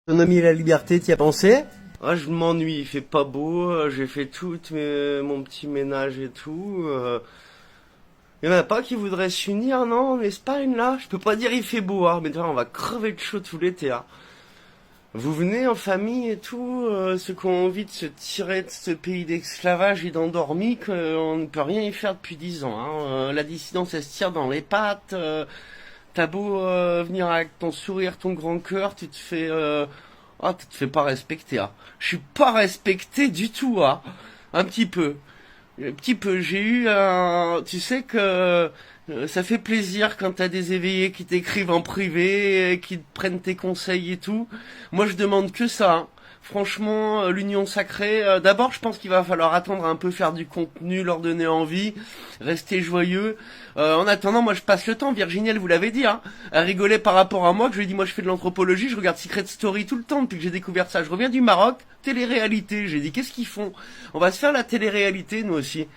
L'autonomie et la liberté, t'y as pensé? Ah, je m'ennuie, il fait pas beau, j'ai fait tout mon petit ménage et tout. Y en a pas qui voudraient s'unir, non, en Espagne, là? Je peux pas dire il fait beau, hein, mais déjà, on va crever de chaud tout l'été, hein. Vous venez en famille et tout, ceux qui ont envie de se tirer de ce pays d'esclavage et d'endormi, qu'on ne peut rien y faire depuis 10 ans, hein. La dissidence, elle se tire dans les pattes, t'as beau venir avec ton sourire, ton grand cœur, tu te fais... Ah, tu te fais pas respecter, hein. Je suis pas respecté du tout, hein. Un petit peu. Un petit peu. J'ai eu un... Tu sais que ça fait plaisir quand t'as des éveillés qui t'écrivent en privé, qui te prennent tes conseils et tout. Moi, je demande que ça, hein. Franchement, l'union sacrée. D'abord, je pense qu'il va falloir attendre un peu, faire du contenu, leur donner envie, rester joyeux. En attendant, moi, je passe le temps. Virginie, elle vous l'avait dit, hein, elle rigolait par rapport à moi, que je lui ai dit, moi, je fais de l'anthropologie, je regarde Secret Story tout le temps depuis que j'ai découvert ça. Je reviens du Maroc, télé-réalité. J'ai dit, qu'est-ce qu'ils font? On va se faire la télé-réalité, nous aussi.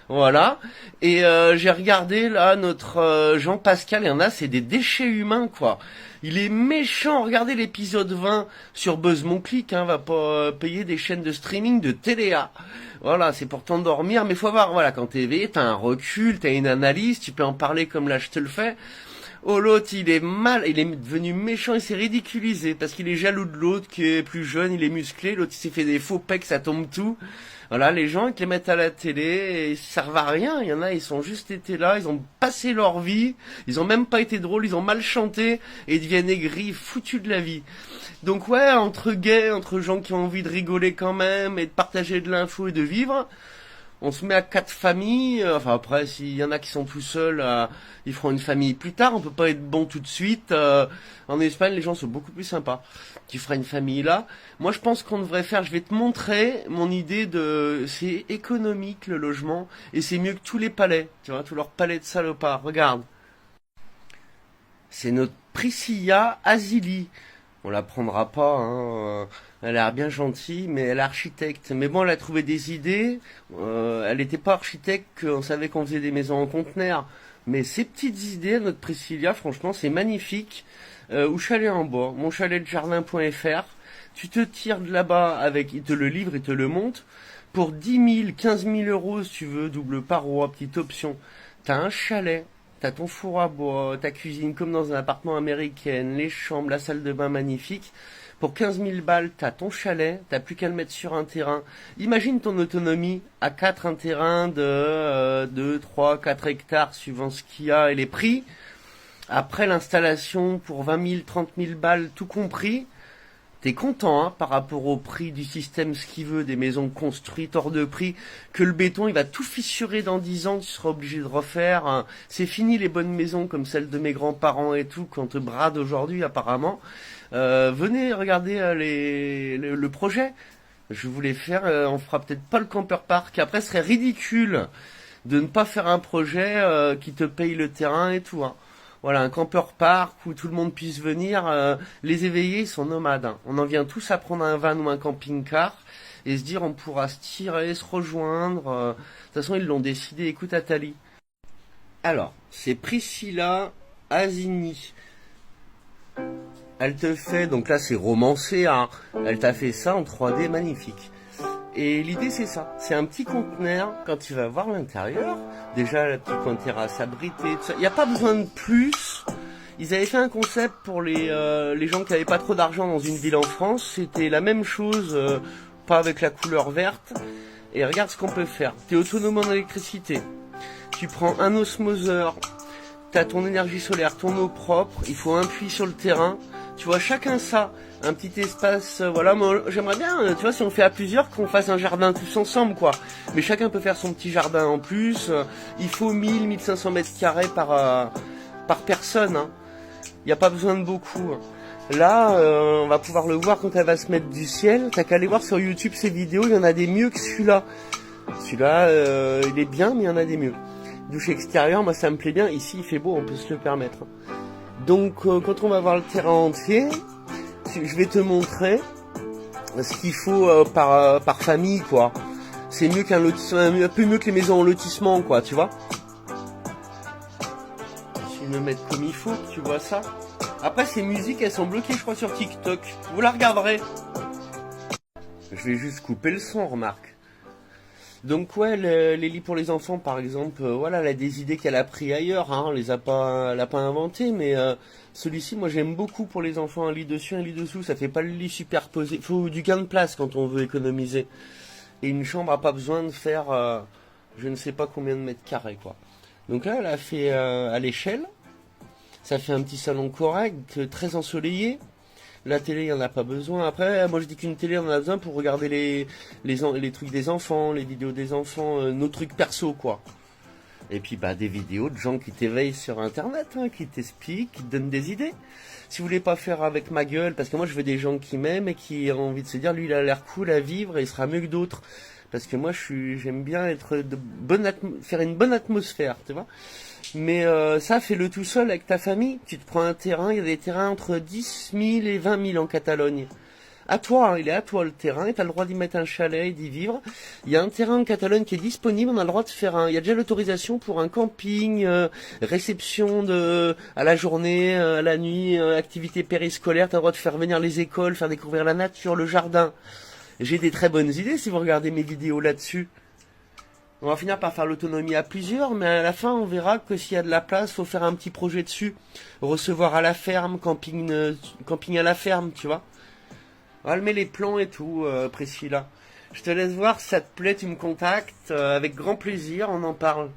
Voilà. Et j'ai regardé là notre Jean Pascal, il y en a, c'est des déchets humains quoi. Il est méchant. Regardez l'épisode 20 sur Buzz Mon Clic, hein, va pas payer des chaînes de streaming de téléa. Voilà, c'est pour t'endormir, mais faut voir, voilà, quand t'es éveillé, t'as un recul, t'as une analyse, tu peux en parler comme là je te le fais. Oh l'autre il est mal, il est devenu méchant, il s'est ridiculisé parce qu'il est jaloux de l'autre qui est plus jeune, il est musclé, l'autre il s'est fait des faux pecs, ça tombe tout. Voilà, les gens ils te les mettent à la télé et ils servent à rien, il y en a ils sont juste été là, ils ont passé leur vie, ils ont même pas été drôles, ils ont mal chanté et ils deviennent aigris, foutus de la vie. Donc ouais, entre gays, entre gens qui ont envie de rigoler quand même et de partager de l'info et de vivre, on se met à 4 familles. Enfin après, s'il y en a qui sont tout seuls, ils feront une famille plus tard. On peut pas être bon tout de suite. En Espagne, les gens sont beaucoup plus sympas. Tu feras une famille là. Moi, je pense qu'on devrait faire. Je vais te montrer mon idée de. C'est économique le logement et c'est mieux que tous les palais. Tu vois, tous leurs palais de salopards. Regarde, c'est notre Priscilla Asili. On la prendra pas, hein. Elle a l'air bien gentille, mais elle est architecte. Mais bon, elle a trouvé des idées. Elle n'était pas architecte, on savait qu'on faisait des maisons en conteneur. Mais ces petites idées, notre Priscilla, franchement, c'est magnifique. Ou chalet en bois, monchaletdejardin.fr. Tu te tires de là-bas avec, il te le livre, il te le monte. Pour 10 000, 15 000 euros, si tu veux, double paroi, petite option. T'as un chalet. T'as ton four à bois, ta cuisine comme dans un appartement américain, les chambres, la salle de bain magnifique. Pour 15 000 balles, t'as ton chalet, t'as plus qu'à le mettre sur un terrain. Imagine ton autonomie à 4, un terrain de 2, 3, 4 hectares suivant ce qu'il y a et les prix. Après l'installation pour 20 000, 30 000 balles, tout compris. T'es content, hein, par rapport au prix du système, ce qu'il veut, des maisons construites hors de prix, que le béton, il va tout fissurer dans 10 ans, tu seras obligé de refaire, hein. C'est fini les bonnes maisons comme celles de mes grands-parents et tout, qu'on te brade aujourd'hui, apparemment. Venez regarder le projet. Je voulais faire, on fera peut-être pas le camper park. Après, ce serait ridicule de ne pas faire un projet qui te paye le terrain et tout, hein. Voilà, un camper park où tout le monde puisse venir. Les éveillés, ils sont nomades, hein. On en vient tous à prendre un van ou un camping-car et se dire on pourra se tirer, se rejoindre. De toute façon, ils l'ont décidé. Écoute, Atali. Alors, c'est Priscilla Asini. Elle te fait, donc là c'est romancé, hein. Elle t'a fait ça en 3D magnifique. Et l'idée c'est ça, c'est un petit conteneur, quand tu vas voir l'intérieur, déjà la petite coin de terrasse abritée, tout ça, il n'y a pas besoin de plus. Ils avaient fait un concept pour les gens qui n'avaient pas trop d'argent dans une ville en France, c'était la même chose, pas avec la couleur verte. Et regarde ce qu'on peut faire, t'es autonome en électricité, tu prends un osmoseur, t'as ton énergie solaire, ton eau propre, il faut un puits sur le terrain. Tu vois, chacun ça, un petit espace, voilà, moi j'aimerais bien, tu vois, si on fait à plusieurs, qu'on fasse un jardin tous ensemble, quoi. Mais chacun peut faire son petit jardin en plus, il faut 1 500 mètres carrés par personne, hein. Il n'y a pas besoin de beaucoup. Là, on va pouvoir le voir quand elle va se mettre du ciel, t'as qu'à aller voir sur YouTube ces vidéos, il y en a des mieux que celui-là. Celui-là, il est bien, mais il y en a des mieux. Douche extérieure, moi ça me plaît bien, ici il fait beau, on peut se le permettre. Donc quand on va voir le terrain entier, je vais te montrer ce qu'il faut par famille, quoi. C'est mieux qu'un lotissement, un peu mieux que les maisons en lotissement, quoi, tu vois. Je vais me mettre comme il faut, tu vois ça. Après, ces musiques, elles sont bloquées, je crois, sur TikTok. Vous la regarderez. Je vais juste couper le son, remarque. Donc ouais, les lits pour les enfants, par exemple, voilà, elle a des idées qu'elle a pris ailleurs, hein, elle a pas inventé, mais celui-ci, moi j'aime beaucoup pour les enfants, un lit dessus, un lit dessous, ça fait pas le lit superposé. Faut du gain de place quand on veut économiser. Et une chambre a pas besoin de faire, je ne sais pas combien de mètres carrés, quoi. Donc là, elle a fait à l'échelle, ça fait un petit salon correct, très ensoleillé. La télé, il n'y en a pas besoin. Après, moi je dis qu'une télé, on en a besoin pour regarder les trucs des enfants, les vidéos des enfants, nos trucs perso, quoi. Et puis, bah, des vidéos de gens qui t'éveillent sur Internet, hein, qui t'expliquent, qui te donnent des idées. Si vous voulez pas faire avec ma gueule, parce que moi je veux des gens qui m'aiment et qui ont envie de se dire, lui, il a l'air cool à vivre et il sera mieux que d'autres. Parce que moi, j'aime bien être faire une bonne atmosphère, tu vois. Mais ça, fais-le tout seul avec ta famille. Tu te prends un terrain, il y a des terrains entre 10 000 et 20 000 en Catalogne. À toi, hein, il est à toi le terrain, et tu as le droit d'y mettre un chalet et d'y vivre. Il y a un terrain en Catalogne qui est disponible, on a le droit de faire il y a déjà l'autorisation pour un camping, réception à la journée, à la nuit, activité périscolaire, tu as le droit de faire venir les écoles, faire découvrir la nature, le jardin. J'ai des très bonnes idées si vous regardez mes vidéos là-dessus. On va finir par faire l'autonomie à plusieurs, mais à la fin, on verra que s'il y a de la place, faut faire un petit projet dessus. Recevoir à la ferme, camping à la ferme, tu vois. On va mettre les plans et tout, Priscilla. Je te laisse voir, si ça te plaît, tu me contactes, avec grand plaisir, on en parle.